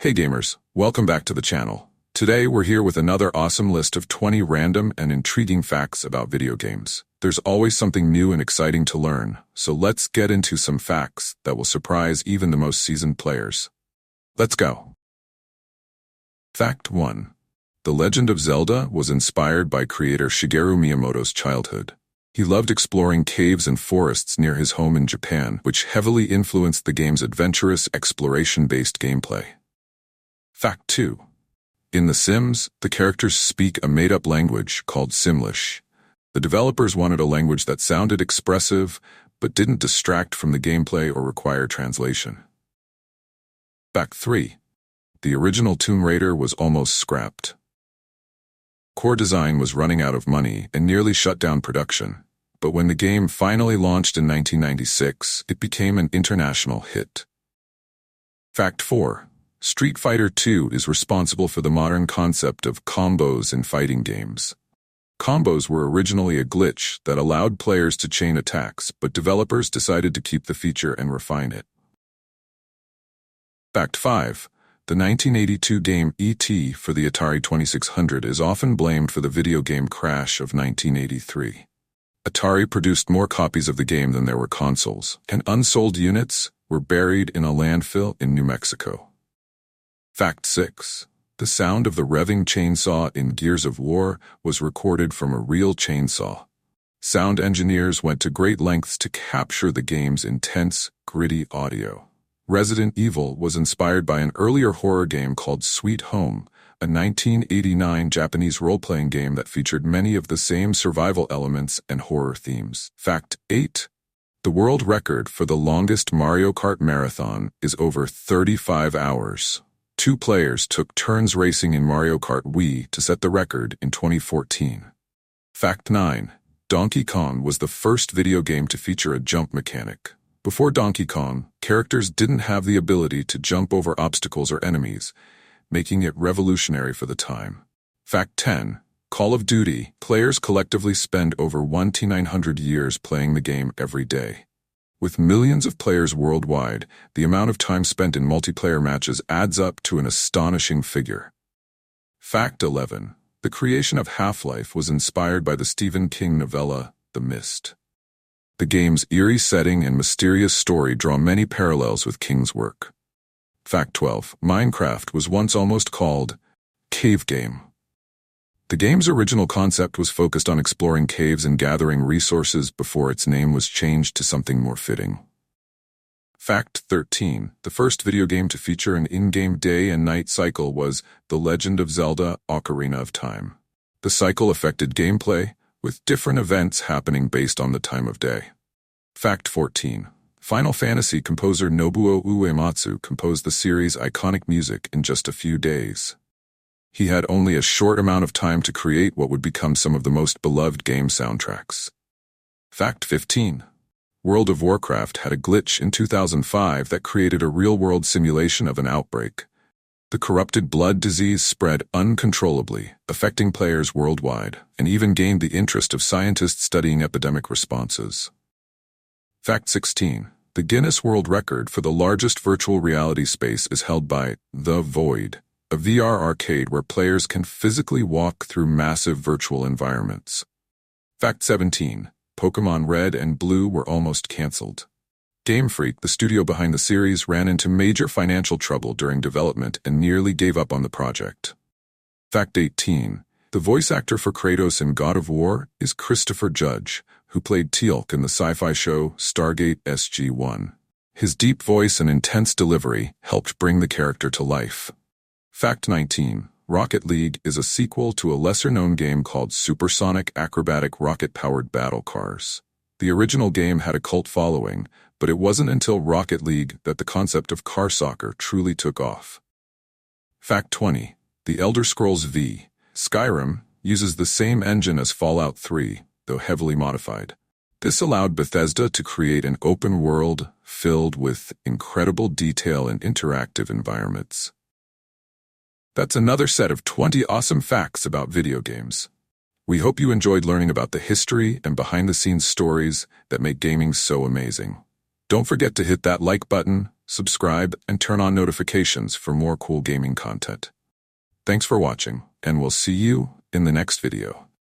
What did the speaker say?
Hey gamers, welcome back to the channel. Today we're here with another awesome list of 20 random and intriguing facts about video games. There's always something new and exciting to learn, so let's get into some facts that will surprise even the most seasoned players. Let's go. Fact 1. The Legend of Zelda was inspired by creator Shigeru Miyamoto's childhood. He loved exploring caves and forests near his home in Japan, which heavily influenced the game's adventurous, exploration-based gameplay. Fact 2. In The Sims, the characters speak a made-up language called Simlish. The developers wanted a language that sounded expressive, but didn't distract from the gameplay or require translation. Fact 3. The original Tomb Raider was almost scrapped. Core Design was running out of money and nearly shut down production, but when the game finally launched in 1996, it became an international hit. Fact 4. Street Fighter II is responsible for the modern concept of combos in fighting games. Combos were originally a glitch that allowed players to chain attacks, but developers decided to keep the feature and refine it. Fact 5. The 1982 game E.T. for the Atari 2600 is often blamed for the video game crash of 1983. Atari produced more copies of the game than there were consoles, and unsold units were buried in a landfill in New Mexico. Fact 6. The sound of the revving chainsaw in Gears of War was recorded from a real chainsaw. Sound engineers went to great lengths to capture the game's intense, gritty audio. Resident Evil was inspired by an earlier horror game called Sweet Home, a 1989 Japanese role-playing game that featured many of the same survival elements and horror themes. Fact 8. The world record for the longest Mario Kart marathon is over 35 hours. 2 players took turns racing in Mario Kart Wii to set the record in 2014. Fact 9. Donkey Kong was the first video game to feature a jump mechanic. Before Donkey Kong, characters didn't have the ability to jump over obstacles or enemies, making it revolutionary for the time. Fact 10. Call of Duty players collectively spend over 1,900 years playing the game every day. With millions of players worldwide, the amount of time spent in multiplayer matches adds up to an astonishing figure. Fact 11. The creation of Half-Life was inspired by the Stephen King novella, The Mist. The game's eerie setting and mysterious story draw many parallels with King's work. Fact 12. Minecraft was once almost called Cave Game. The game's original concept was focused on exploring caves and gathering resources before its name was changed to something more fitting. Fact 13. The first video game to feature an in-game day and night cycle was The Legend of Zelda: Ocarina of Time. The cycle affected gameplay, with different events happening based on the time of day. Fact 14. Final Fantasy composer Nobuo Uematsu composed the series' iconic music in just a few days. He had only a short amount of time to create what would become some of the most beloved game soundtracks. Fact 15. World of Warcraft had a glitch in 2005 that created a real-world simulation of an outbreak. The corrupted blood disease spread uncontrollably, affecting players worldwide, and even gained the interest of scientists studying epidemic responses. Fact 16. The Guinness World Record for the largest virtual reality space is held by The Void, a VR arcade where players can physically walk through massive virtual environments. Fact 17. Pokémon Red and Blue were almost cancelled. Game Freak, the studio behind the series, ran into major financial trouble during development and nearly gave up on the project. Fact 18. The voice actor for Kratos in God of War is Christopher Judge, who played Teal'c in the sci-fi show Stargate SG-1. His deep voice and intense delivery helped bring the character to life. Fact 19. Rocket League is a sequel to a lesser-known game called Supersonic Acrobatic Rocket-Powered Battle Cars. The original game had a cult following, but it wasn't until Rocket League that the concept of car soccer truly took off. Fact 20. The Elder Scrolls V, Skyrim, uses the same engine as Fallout 3, though heavily modified. This allowed Bethesda to create an open world filled with incredible detail and interactive environments. That's another set of 20 awesome facts about video games. We hope you enjoyed learning about the history and behind-the-scenes stories that make gaming so amazing. Don't forget to hit that like button, subscribe, and turn on notifications for more cool gaming content. Thanks for watching, and we'll see you in the next video.